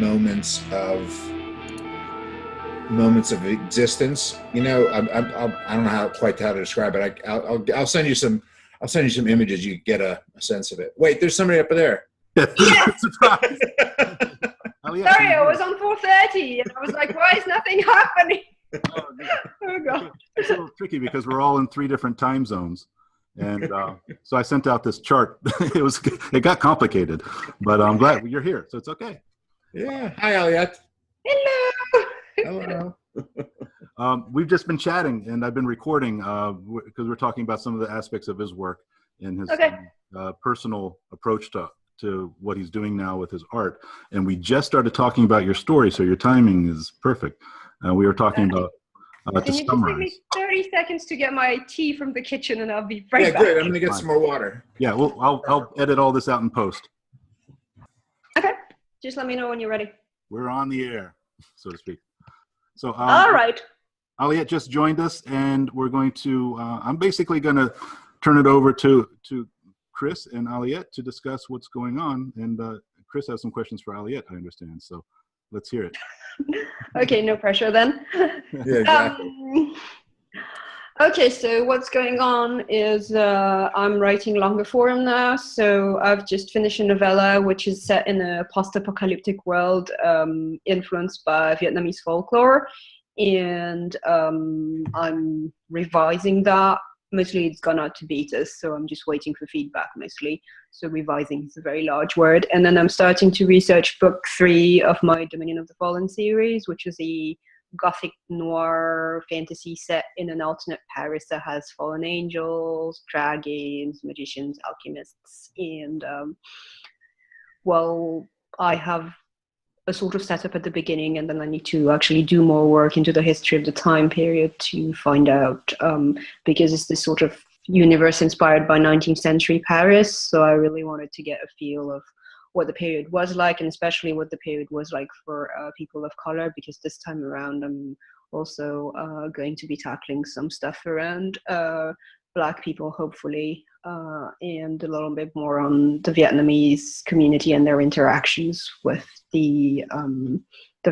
moments of existence. You know, I don't know how to describe it. I'll send you some. I'll send you some images. You get a sense of it. Wait, there's somebody up there. Yes. Surprise. Sorry, I was on 4:30, and I was like, "Why is nothing happening?" Oh God. It's a little tricky because we're all in 3 different time zones, and so I sent out this chart. It got complicated, but I'm glad you're here, so it's okay. Yeah. Hi, Aliette. Hello. Hello. We've just been chatting, and I've been recording because we're talking about some of the aspects of his work and his personal approach to what he's doing now with his art. And we just started talking about your story, so your timing is perfect. We were talking about Can you just give me 30 seconds to get my tea from the kitchen, and I'll be right back. Yeah, good. I'm gonna get some more water. Yeah, well, I'll edit all this out in post. Okay, just let me know when you're ready. We're on the air, so to speak. So, all right. Aliette just joined us, and we're going to. I'm basically going to turn it over to Chris and Aliette to discuss what's going on. And Chris has some questions for Aliette, I understand. So, let's hear it. Okay, no pressure then. Yeah, exactly. Okay, so what's going on is I'm writing longer form now. So I've just finished a novella which is set in a post-apocalyptic world influenced by Vietnamese folklore. And I'm revising that. Mostly it's gone out to betas, so I'm just waiting for feedback mostly. So revising is a very large word. And then I'm starting to research book 3 of my Dominion of the Fallen series, which is a gothic noir fantasy set in an alternate Paris that has fallen angels, dragons, magicians, alchemists, and well, I have a sort of setup at the beginning, and then I need to actually do more work into the history of the time period to find out, because it's this sort of universe inspired by 19th century Paris, so I really wanted to get a feel of what the period was like, and especially what the period was like for people of color, because this time around I'm also going to be tackling some stuff around Black people, hopefully, and a little bit more on the Vietnamese community and their interactions with the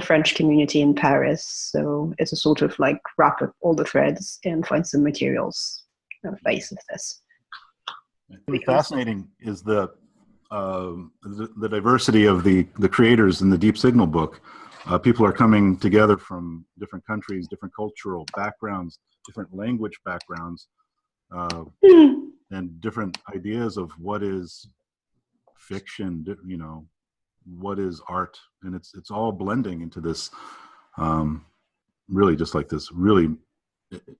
French community in Paris. So it's a sort of like wrap up all the threads and find some materials on the face of this. What's fascinating is the diversity of the creators in the Deep Signal book. People are coming together from different countries, different cultural backgrounds, different language backgrounds, and different ideas of what is fiction, you know, what is art, and it's all blending into this really just like this really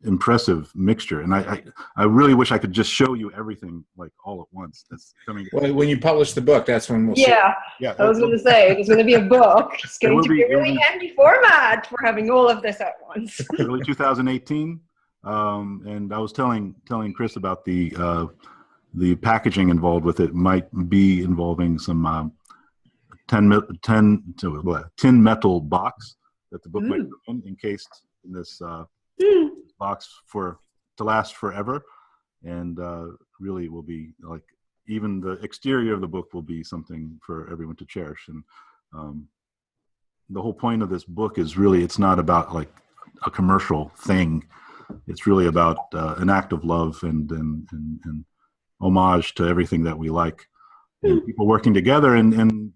impressive mixture. And I really wish I could just show you everything like all at once. That's coming. Well, when you publish the book, that's when we'll see. Yeah, I was going to say, it's going to be a book. It's going to be a really handy format for having all of this at once. Early 2018. And I was telling Chris about the packaging involved with it. Might be involving some tin metal box that the book might be encased in this box to last forever, and really will be like even the exterior of the book will be something for everyone to cherish. And the whole point of this book is really, it's not about like a commercial thing. It's really about an act of love and homage to everything that we like, and people working together and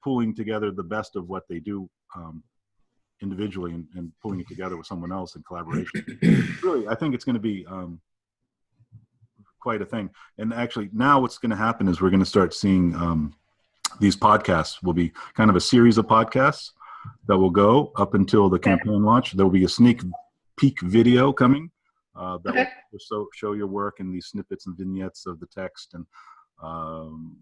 pulling together the best of what they do individually and pulling it together with someone else in collaboration. Really, I think it's going to be quite a thing. And actually, now what's going to happen is we're going to start seeing these podcasts will be kind of a series of podcasts that will go up until the campaign launch. There will be a sneak peek video coming that will show your work and these snippets and vignettes of the text. And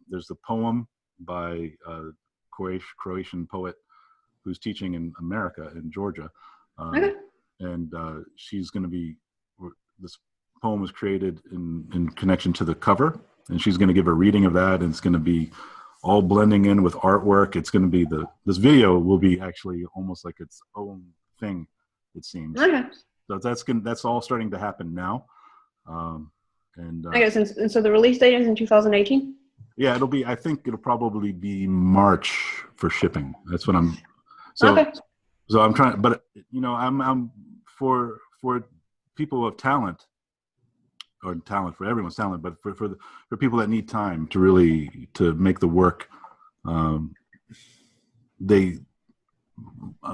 there's the poem by a Croatian poet who's teaching in America, in Georgia. And she's going to be, this poem was created in connection to the cover, and she's going to give a reading of that, and it's going to be all blending in with artwork. It's going to be this video will be actually almost like its own thing, it seems. So that's all starting to happen now. And so the release date is in 2018? Yeah, it'll be. I think it'll probably be March for shipping. That's what I'm. So, Okay. so I'm trying. But I'm for people of talent, or talent for everyone's talent, but for people that need time to really to make the work, they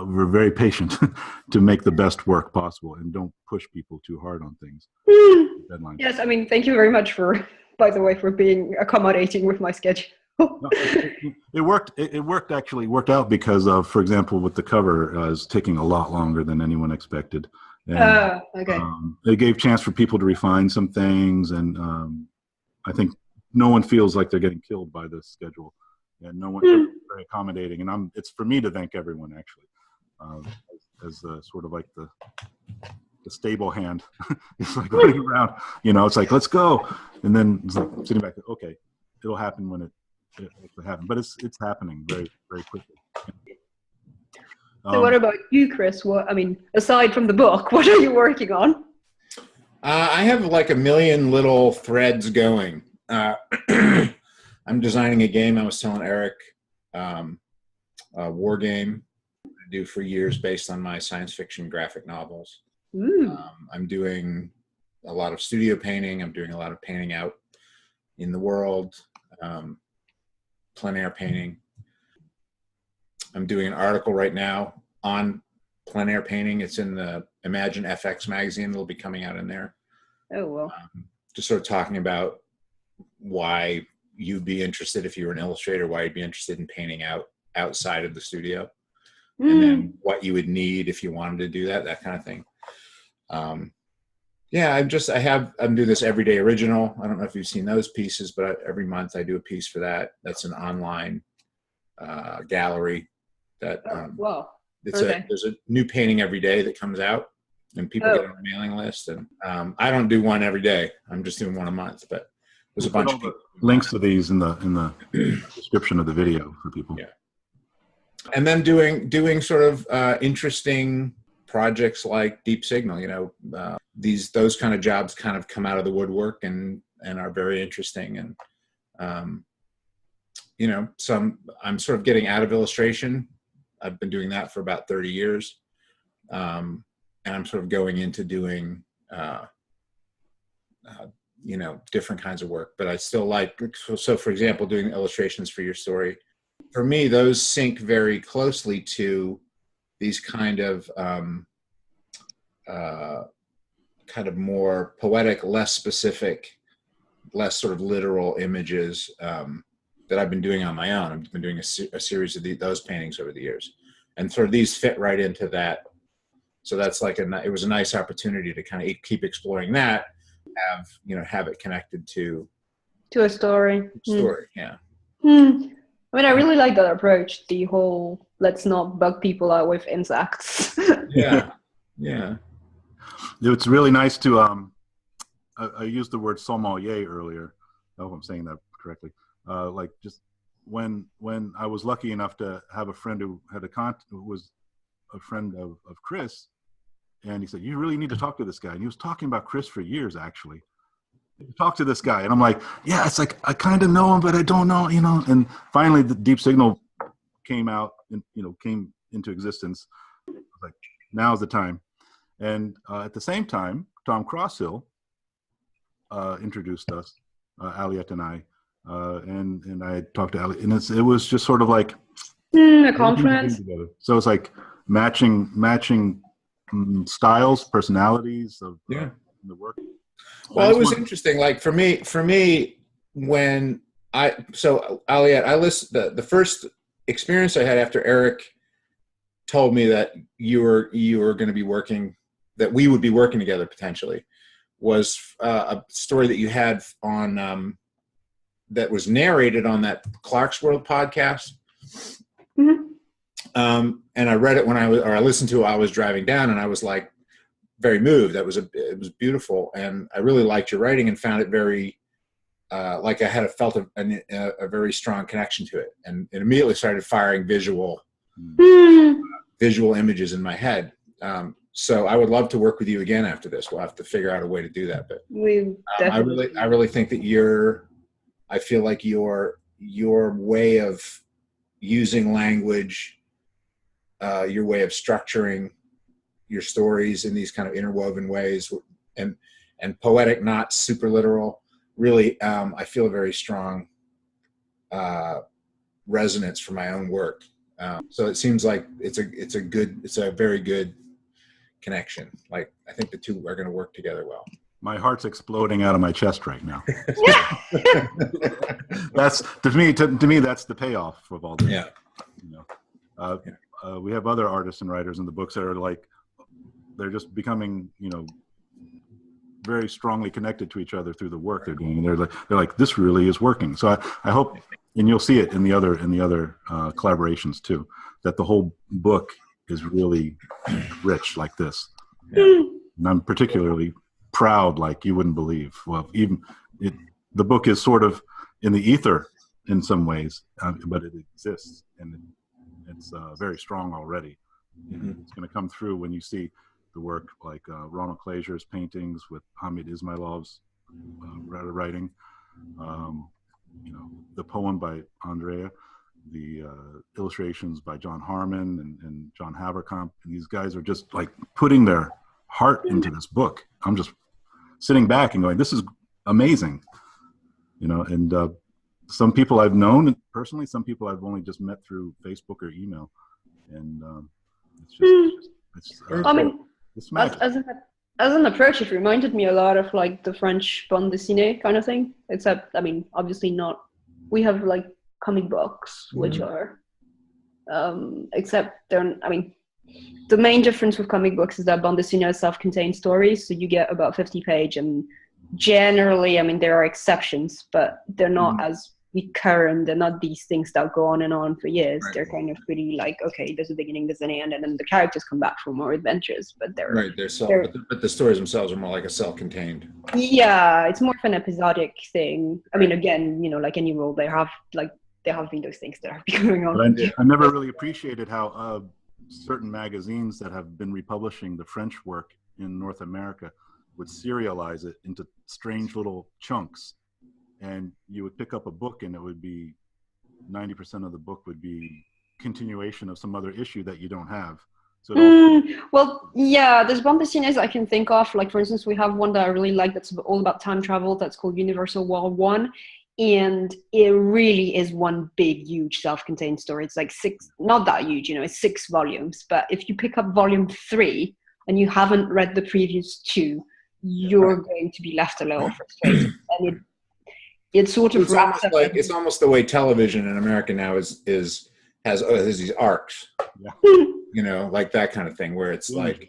we're very patient to make the best work possible and don't push people too hard on things. Deadlines. Yes, I mean, thank you very much for, by the way, for being accommodating with my schedule. No, it worked. It worked out because of, for example, with the cover, is taking a lot longer than anyone expected. And, Okay. it gave chance for people to refine some things, and I think no one feels like they're getting killed by this schedule, and no one is very accommodating. And it's for me to thank everyone actually, as sort of like the stable hand. It's like running around, it's like, let's go, and then it's like sitting back. Okay, it'll happen when it happen, but it's happening very, very quickly. So what about you, Chris? Aside from the book, what are you working on? I have like a million little threads going. I'm designing a game. I was telling Eric, a war game I do for years based on my science fiction graphic novels. I'm doing a lot of studio painting. I'm doing a lot of painting out in the world, plein air painting. I'm doing an article right now on plein air painting. It's in the Imagine FX magazine. It'll be coming out in there. Oh, well. Just sort of talking about why you'd be interested if you were an illustrator, why you'd be interested in painting outside of the studio, and then what you would need if you wanted to do that kind of thing. Yeah, I'm doing this everyday original. I don't know if you've seen those pieces, but every month I do a piece for that. That's an online gallery that Wow. there's a new painting every day that comes out, and people get on the mailing list. And I don't do one every day. I'm just doing one a month. But there's a bunch of people. Links to these in the description of the video for people. Yeah. And then doing sort of interesting projects like Deep Signal. Those kind of jobs kind of come out of the woodwork and are very interesting. And I'm sort of getting out of illustration. I've been doing that for about 30 years. And I'm sort of going into doing, different kinds of work, but I still like, so for example, doing illustrations for your story. For me, those sync very closely to these kind of more poetic, less specific, less sort of literal images that I've been doing on my own. I've been doing a series of those paintings over the years, and sort of these fit right into that. So that's like it was a nice opportunity to kind of keep exploring that, have it connected to a story. Yeah. I really like that approach. The whole let's not bug people out with insects. Yeah. It's really nice to I used the word sommelier earlier. I hope I'm saying that correctly. Like just when I was lucky enough to have a friend who was a friend of Chris, and he said, "You really need to talk to this guy." And he was talking about Chris for years, actually. Talk to this guy, and I'm like, "Yeah, it's like I kind of know him, but I don't know, And finally, the Deep Signal came out, and came into existence. I was like, now's the time. And at the same time, Tom Crosshill introduced us, Aliette and I, and I talked to Aliette, and it was just sort of like a conference. So it's like matching styles, personalities of the work. Well, it was interesting. Like for me, when Aliette, I listened. The first experience I had after Eric told me that you were going to be working, that we would be working together potentially, was a story that you had on that was narrated on that Clark's World podcast. Mm-hmm. And I read it I listened to it while I was driving down, and I was like very moved. It was beautiful, and I really liked your writing and found it very like I had felt a very strong connection to it, and it immediately started firing visual images in my head. So I would love to work with you again after this. We'll have to figure out a way to do that. But I really think that you're I feel like your way of using language, your way of structuring your stories in these kind of interwoven ways, and poetic, not super literal, really, I feel a very strong resonance for my own work. So it seems like it's a very good connection. Like, I think the two are going to work together well. My heart's exploding out of my chest right now. That's to me that's the payoff of all this. Yeah. You know, we have other artists and writers in the books that are like, they're just becoming, you know, very strongly connected to each other through the work they're doing. And they're like, this really is working. So I hope, and you'll see it in the other collaborations too, that the whole book is really rich like this. Yeah. And I'm particularly proud, like you wouldn't believe. Well, the book is sort of in the ether in some ways, but it exists, and it's very strong already. Mm-hmm. It's going to come through when you see the work like Ronald Klager's paintings with Hamid Ismailov's writing, you know, the poem by Andrea, the illustrations by John Harmon and John Haverkamp. And these guys are just like putting their heart into this book. I'm just sitting back and going, this is amazing, you know. And some people I've known personally, some people I've only just met through Facebook or email, and I mean, it's magic. As an approach, it reminded me a lot of like the French bande dessinée kind of thing, except, I mean, obviously not. We have like comic books, which are, except they're, I mean, the main difference with comic books is that bande dessinée are self-contained stories, so you get about 50 page, and generally, I mean, there are exceptions, but they're not as recurrent. They're not these things that go on and on for years. Right. They're kind of pretty like, okay, there's a beginning, there's an end, and then the characters come back for more adventures, but they're but the stories themselves are more like a self-contained. Yeah, it's more of an episodic thing. I mean, again, you know, like any role, there have been those things that have been going on. But I never really appreciated how certain magazines that have been republishing the French work in North America would serialize it into strange little chunks. And you would pick up a book and it would be 90% of the book would be continuation of some other issue that you don't have. So well, yeah, there's bande dessinés I can think of. Like, for instance, we have one that I really like that's all about time travel. That's called Universal War One. And it really is one big, huge self-contained story. It's like not that huge, you know, it's 6 volumes. But if you pick up volume 3 and you haven't read the previous 2, you're going to be left a little frustrated. And it's sort of it's almost the way television in America now has these arcs, you know, like that kind of thing, where it's like,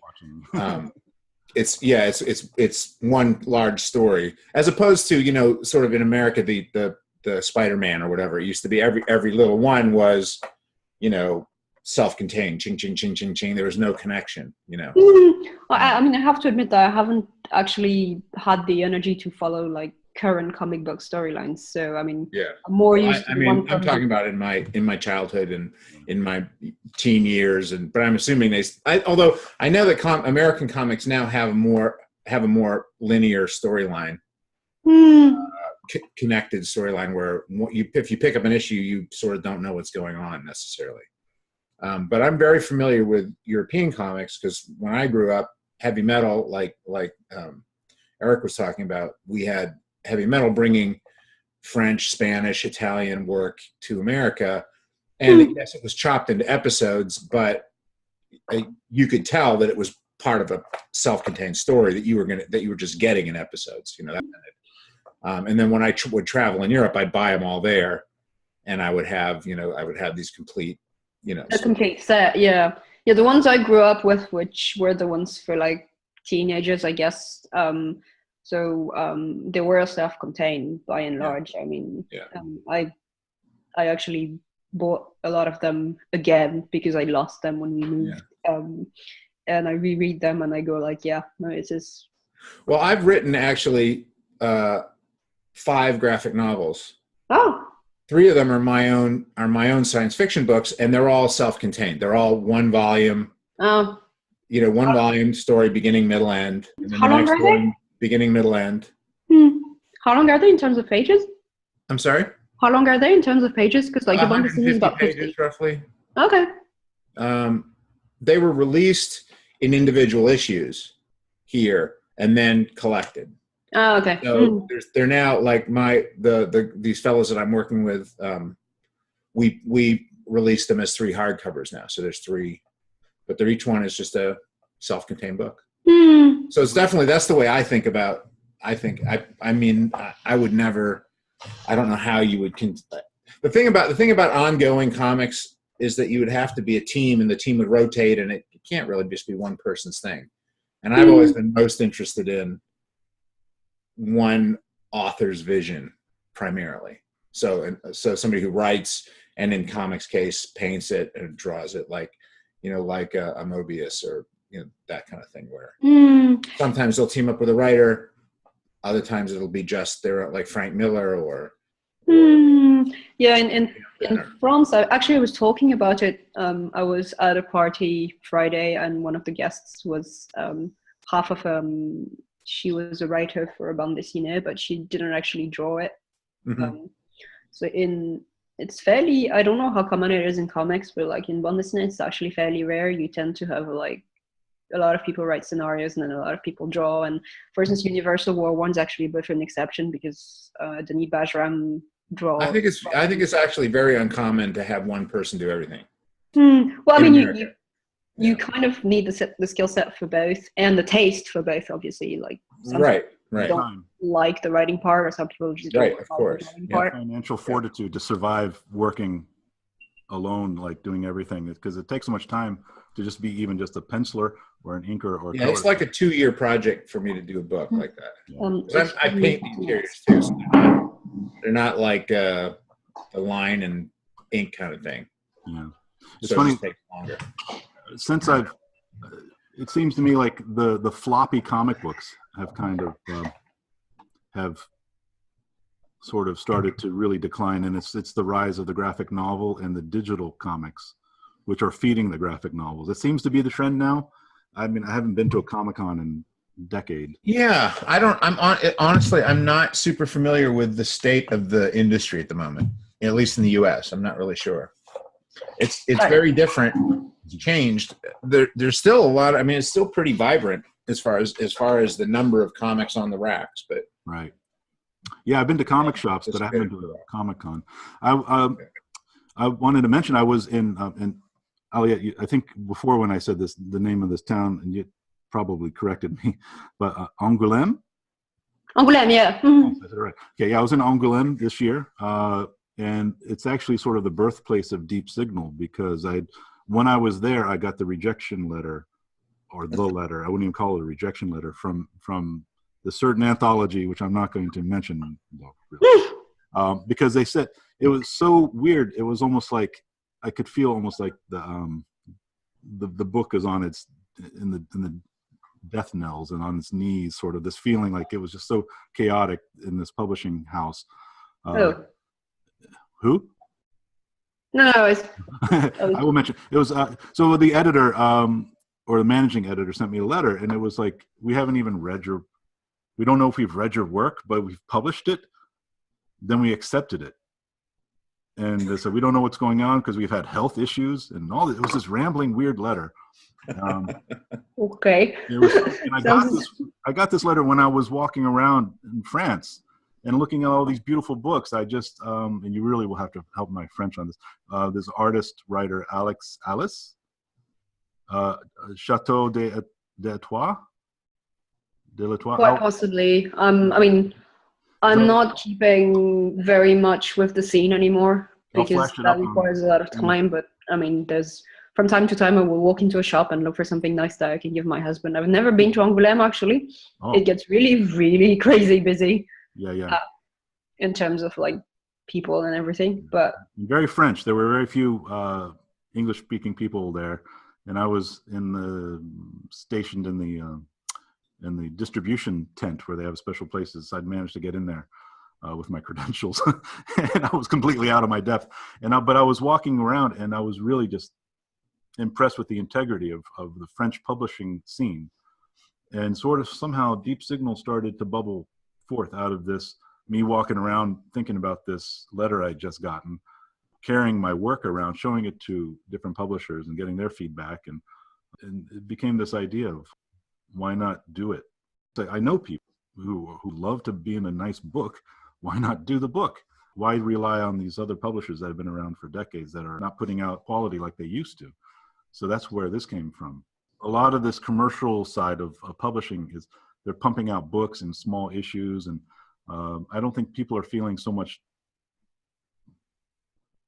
it's one large story, as opposed to, you know, sort of in America, the Spider-Man or whatever. It used to be every little one was, you know, self-contained, ching, ching, ching, ching, ching. There was no connection, you know. I mean, I have to admit that I haven't actually had the energy to follow like current comic book storylines. So I mean, I'm more used to I'm talking about in my childhood and in my teen years, but I'm assuming although I know that American comics now have a more linear storyline, connected storyline, where if you pick up an issue, you sort of don't know what's going on necessarily. But I'm very familiar with European comics, because when I grew up, heavy metal, like Eric was talking about, we had heavy metal bringing French, Spanish, Italian work to America, and yes, it was chopped into episodes, but you could tell that it was part of a self-contained story that you were just getting in episodes, you know. And then when I would travel in Europe, I'd buy them all there, and I would have these complete, you know, a complete set. Yeah, the ones I grew up with, which were the ones for like teenagers, I guess. So they were self-contained by and large. I mean, I actually bought a lot of them again because I lost them when we moved. And I reread them and I go like, it is. Well, I've written actually 5 graphic novels. Oh. 3 of them are my own science fiction books, and they're all self-contained. They're all one volume. Oh. You know, one volume, story, beginning, middle, end. And then How long are they? Beginning, middle, end. How long are they in terms of pages? I'm sorry? How long are they in terms of pages? Because like the one is 150 about 50 pages roughly. Okay. They were released in individual issues here and then collected. Oh, okay. So they're now like these fellows that I'm working with. We released them as 3 hardcovers now. So there's 3, but each one is just a self-contained book. So it's definitely, that's the way I think about. I would never. I don't know how you would. The thing about ongoing comics is that you would have to be a team, and the team would rotate, and it can't really just be one person's thing. And I've always been most interested in one author's vision primarily. So somebody who writes and in comics case paints it and draws it like a Mobius or that kind of thing, where sometimes they'll team up with a writer, other times it'll be just they're like Frank Miller or yeah, in France, I was talking about it. I was at a party Friday, and one of the guests was she was a writer for a bande dessinée, but she didn't actually draw it. So it's fairly, I don't know how common it is in comics, but like in bande dessinée, it's actually fairly rare. You tend to have like a lot of people write scenarios and then a lot of people draw. And for instance, Universal War One's actually a bit of an exception because Denis Bajram draw. I think it's actually very uncommon to have one person do everything. Well, I mean, you kind of need the skill set for both and the taste for both, obviously. Like some people don't like the writing part, or some people just don't like the writing part. Financial fortitude to survive working alone, like doing everything, because it takes so much time to just be even just a penciler or an inker or it's like a 2-year project for me to do a book like that. I paint the interiors too, so they're not like a line and ink kind of thing. Yeah, it's funny. It just takes longer. Since it seems to me like the floppy comic books have kind of have sort of started to really decline, and it's the rise of the graphic novel and the digital comics, which are feeding the graphic novels. It seems to be the trend now. I mean, I haven't been to a Comic-Con in a decade. Yeah, honestly, I'm not super familiar with the state of the industry at the moment, at least in the US. I'm not really sure. It's very different. It's changed. There's still a lot. I mean, it's still pretty vibrant as far as the number of comics on the racks. But right. Yeah, I've been to comic shops, but I haven't been to a Comic-Con. I wanted to mention I was in Aliette, I think before when I said the name of this town, and you probably corrected me, but Angoulême? Angoulême, yeah. I said it right. Okay, yeah, I was in Angoulême this year, and it's actually sort of the birthplace of Deep Signal, because when I was there, I got the rejection letter, or the letter, I wouldn't even call it a rejection letter, from the certain anthology, which I'm not going to mention, really, because they said it was so weird. It was almost like I could feel almost like the book is on its in the death knells and on its knees, sort of this feeling like it was just so chaotic in this publishing house. Who? No, I will mention it was so the editor or the managing editor sent me a letter, and it was like, we don't know if we've read your work, but we've published it. Then we accepted it. And they said, we don't know what's going on because we've had health issues and all that. It was this rambling, weird letter. Okay. And I got this letter when I was walking around in France and looking at all these beautiful books. I just, and you really will have to help my French on this. This artist, writer, Alice, Chateau d'Etoile. Quite possibly. I mean, I'm not keeping very much with the scene anymore because that requires a lot of time. But I mean, from time to time I will walk into a shop and look for something nice that I can give my husband. I've never been to Angoulême actually. Oh. It gets really, really crazy busy. Yeah. In terms of like people and everything, but very French. There were very few English-speaking people there, and I was stationed in the distribution tent where they have special places. I'd managed to get in there with my credentials, and I was completely out of my depth. But I was walking around, and I was really just impressed with the integrity of the French publishing scene, and sort of somehow Deep Signal started to bubble forth out of this me walking around thinking about this letter I'd just gotten, carrying my work around, showing it to different publishers and getting their feedback. And it became this idea of why not do it? So I know people who love to be in a nice book. Why not do the book? Why rely on these other publishers that have been around for decades that are not putting out quality like they used to? So that's where this came from. A lot of this commercial side of publishing is they're pumping out books in small issues, and I don't think people are feeling so much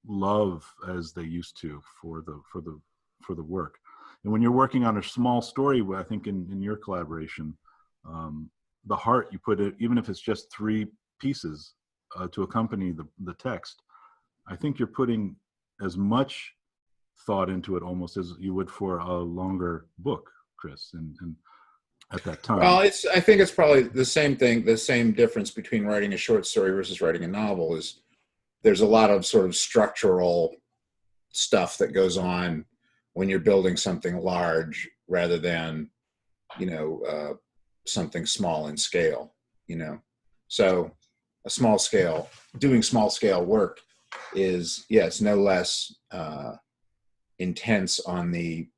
love as they used to for the work. And when you're working on a small story, I think in your collaboration, the heart you put it, even if it's just 3 pieces to accompany the text, I think you're putting as much thought into it almost as you would for a longer book, Chris, and at that time. Well, I think it's probably the same thing. The same difference between writing a short story versus writing a novel is there's a lot of sort of structural stuff that goes on when you're building something large rather than, something small in scale, So doing small scale work is, it's no less intense on the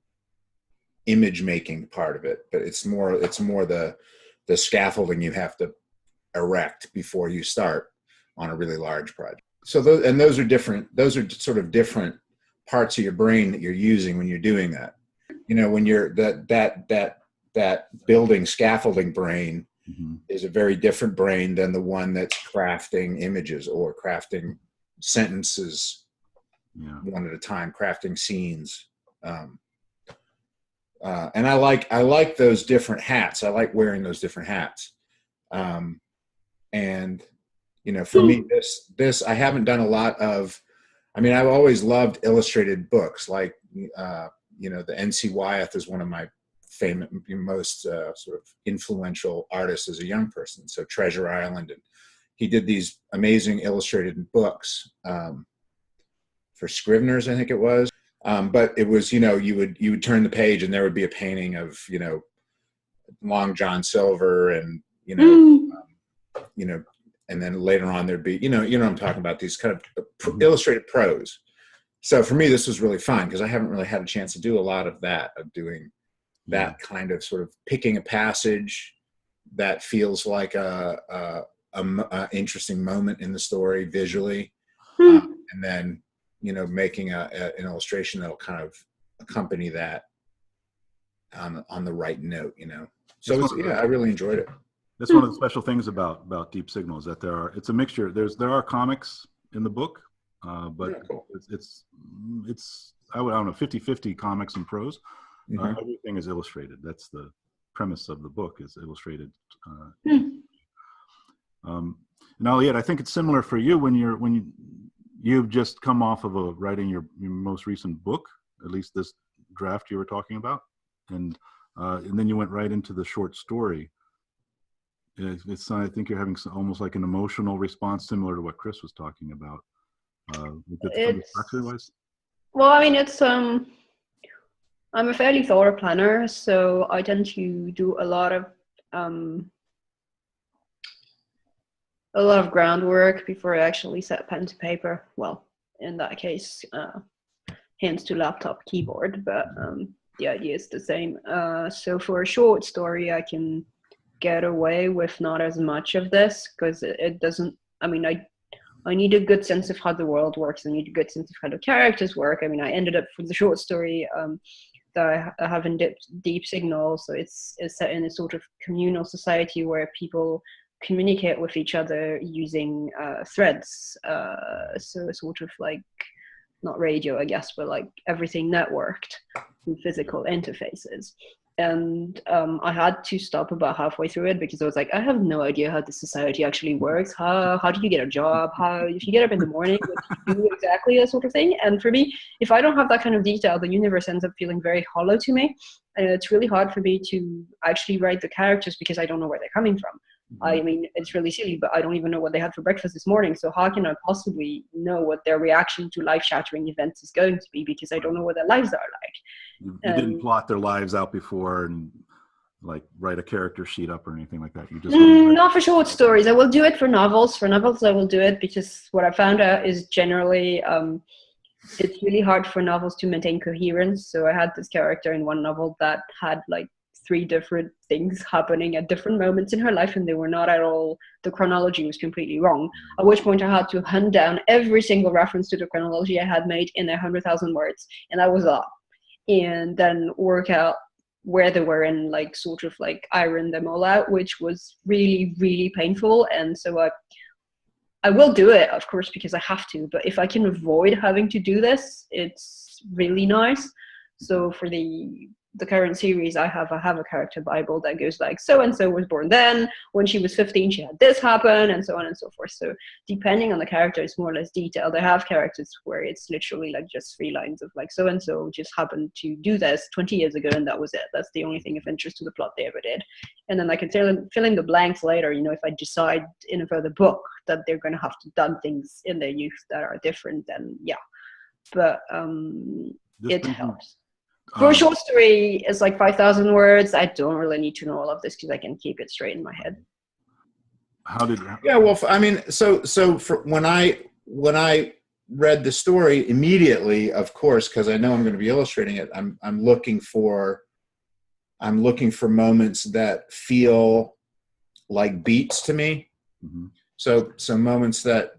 image making part of it, but it's more the scaffolding you have to erect before you start on a really large project. So those are different. Those are sort of different parts of your brain that you're using when you're doing that. When you're that building scaffolding brain is a very different brain than the one that's crafting images or crafting sentences one at a time, crafting scenes. And I like those different hats. I like wearing those different hats. And for me, this I haven't done a lot of. I mean, I've always loved illustrated books. Like the N.C. Wyeth is one of my most sort of influential artists as a young person. So Treasure Island, and he did these amazing illustrated books for Scrivener's, I think it was. But it was, you would turn the page and there would be a painting of, Long John Silver and, and then later on there'd be, what I'm talking about, these kind of illustrated prose. So for me, this was really fun because I haven't really had a chance to do a lot of that, of doing that kind of sort of picking a passage that feels like a interesting moment in the story visually, and then, making an illustration that'll kind of accompany that on the right note, So I really enjoyed it. That's one of the special things about Deep Signal is that it's a mixture. There are comics in the book, but cool. it's I don't know, 50-50 comics and prose. Everything is illustrated. That's the premise of the book, is illustrated. And Aliette, I think it's similar for you when you've just come off of writing your most recent book, at least this draft you were talking about, and then you went right into the short story. I think you're having almost like an emotional response, similar to what Chris was talking about. Well, I mean, it's I'm a fairly thorough planner, so I tend to do a lot of groundwork before I actually set pen to paper. Well, in that case, hands to laptop, keyboard, but the idea is the same. So for a short story, I can get away with not as much of this because it doesn't. I mean, I need a good sense of how the world works. I need a good sense of how the characters work. I mean, I ended up for the short story that I have in Deep Signal, so it's set in a sort of communal society where people communicate with each other using threads. So sort of like, not radio, I guess, but like everything networked through physical interfaces. And I had to stop about halfway through it because I was like, I have no idea how this society actually works. How do you get a job? If you get up in the morning, what do you do exactly, that sort of thing? And for me, if I don't have that kind of detail, the universe ends up feeling very hollow to me. And it's really hard for me to actually write the characters because I don't know where they're coming from. I mean, it's really silly, but I don't even know what they had for breakfast this morning. So how can I possibly know what their reaction to life-shattering events is going to be because I don't know what their lives are like. You didn't plot their lives out before, and like write a character sheet up or anything like that? You just Not for short stories. I will do it for novels. For novels, I will do it because what I found out is generally it's really hard for novels to maintain coherence. So I had this character in one novel that had like 3 different things happening at different moments in her life, and they were not at all, the chronology was completely wrong. At which point I had to hunt down every single reference to the chronology I had made in 100,000 words, and that was a lot. And then work out where they were and like sort of like iron them all out, which was really, really painful. And so I will do it, of course, because I have to, but if I can avoid having to do this, it's really nice. So for the current series, I have a character Bible that goes like, so-and-so was born then, when she was 15, she had this happen, and so on and so forth. So depending on the character, it's more or less detailed. I have characters where it's literally like just 3 lines of like, so-and-so just happened to do this 20 years ago, and that was it. That's the only thing of interest to the plot they ever did. And then I can fill in the blanks later, you know, if I decide in a further book that they're going to have to done things in their youth that are different, then yeah. But it helps. For a short story, it's like 5,000 words. I don't really need to know all of this because I can keep it straight in my head. Yeah, well, I mean, so for when I read the story immediately, of course, because I know I'm going to be illustrating it, I'm looking for moments that feel like beats to me. Mm-hmm. So moments that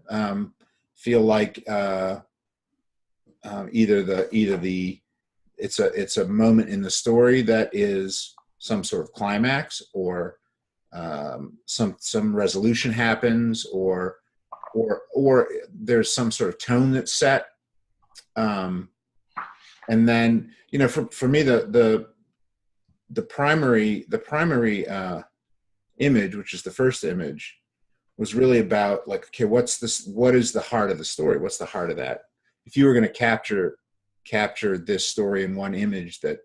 feel like either it's a moment in the story that is some sort of climax, or some resolution happens, or there's some sort of tone that's set. And then, you know, for me, the primary image, which is the first image, was really about like, okay, what is the heart of the story? What's the heart of that? If you were going to capture this story in one image, that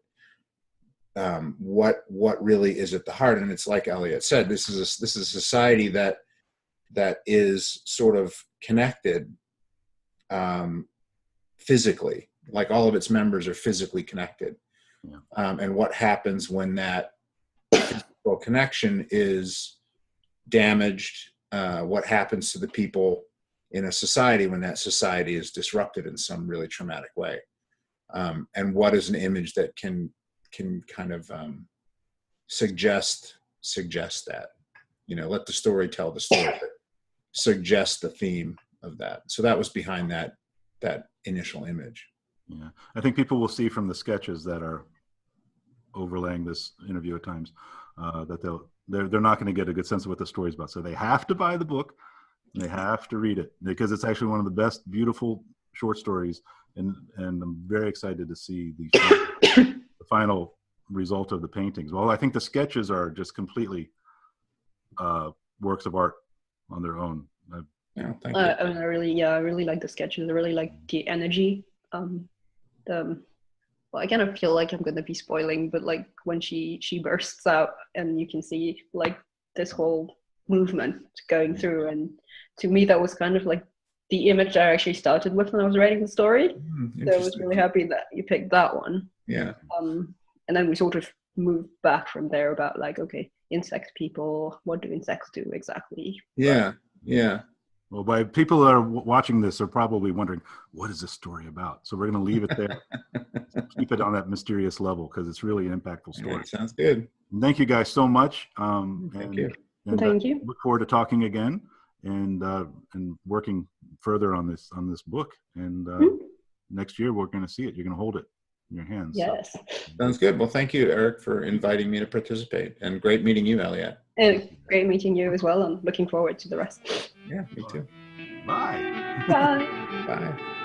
what really is at the heart. And it's like Aliette said, this is a society that is sort of connected physically, like all of its members are physically connected. Yeah. And what happens when that physical connection is damaged, what happens to the people in a society when that society is disrupted in some really traumatic way. And what is an image that can kind of suggest that, you know, let the story tell the story, but suggest the theme of that. So that was behind that initial image. Yeah, I think people will see from the sketches that are overlaying this interview at times that they're not going to get a good sense of what the story is about. So they have to buy the book, and they have to read it, because it's actually one of the best, beautiful short stories. And I'm very excited to see the final result of the paintings. Well, I think the sketches are just completely works of art on their own. Yeah, thank you. I really like the sketches. I really like the energy. Well, I kind of feel like I'm going to be spoiling, but like when she bursts out and you can see like this whole movement going through, and to me that was kind of like the image I actually started with when I was writing the story. So I was really happy that you picked that one. Yeah. And then we sort of moved back from there about like, okay, insect people, what do insects do exactly? Yeah. Yeah. Well, by people that are watching this are probably wondering, what is this story about? So we're going to leave it there. Keep it on that mysterious level, because it's really an impactful story. Yeah, sounds good. Thank you guys so much. Thank you. Thank you. Look forward to talking again and working further on this book. And next year we're going to see it. You're going to hold it in your hands. Yes. So. Sounds good. Well, thank you, Eric, for inviting me to participate, and great meeting you, Aliette. And great meeting you as well. I'm looking forward to the rest. Yeah, me too. Bye. Bye. Bye.